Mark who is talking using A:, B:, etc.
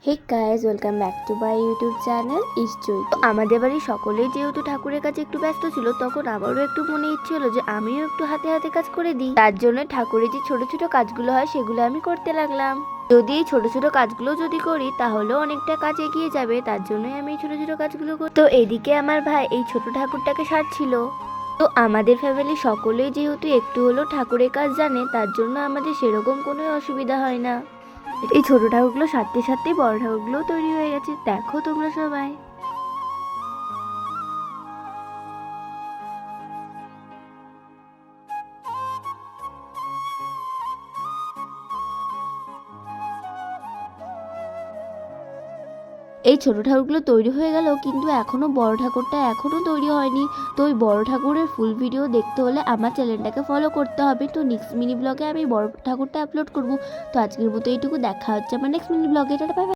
A: Hey guys, welcome back to my YouTube channel ইসচুই। আমাদের বাড়ির সকলেই যেহেতু ঠাকুরের কাছে একটু ব্যস্ত ছিল, তখন আমারও একটু মনে ইচ্ছে হলো যে আমিও একটু হাতে হাতে কাজ করে দিই। তার জন্য ঠাকুরের যে ছোট ছোট কাজগুলো হয় সেগুলো আমি করতে লাগলাম। যদি এই ছোট ছোট কাজগুলো যদি করি তাহলেও অনেকটা কাজ এগিয়ে যাবে, তার জন্যই আমি এই ছোট ছোট কাজগুলো করি। তো এদিকে আমার ভাই এই ছোট ঠাকুরটাকে সারছিল। তো আমাদের ফ্যামিলি সকলেই যেহেতু একটু হলেও ঠাকুরের কাজ জানে, তার জন্য আমাদের সেরকম কোনো অসুবিধা হয় না। এই ছোট ঠাকুরগুলো সারতে সারতেই বড় ঠাকুরগুলো তৈরি হয়ে গেছে, দেখো তোমরা সবাই। এই ছোট ঠাকুরগুলো তৈরি হয়ে গেল, কিন্তু এখনো বড় ঠাকুরটা এখনো তৈরি হয়নি। তো ওই বড় ঠাকুরের ফুল ভিডিও দেখতে হলে আমার চ্যানেলটাকে ফলো করতে হবে। তো নেক্সট মিনি ব্লগে আমি বড় ঠাকুরটা আপলোড করব। তো আজকের মতো এইটুকু, দেখা হচ্ছে আমার নেক্সট মিনি ব্লগে। Tata, bye bye.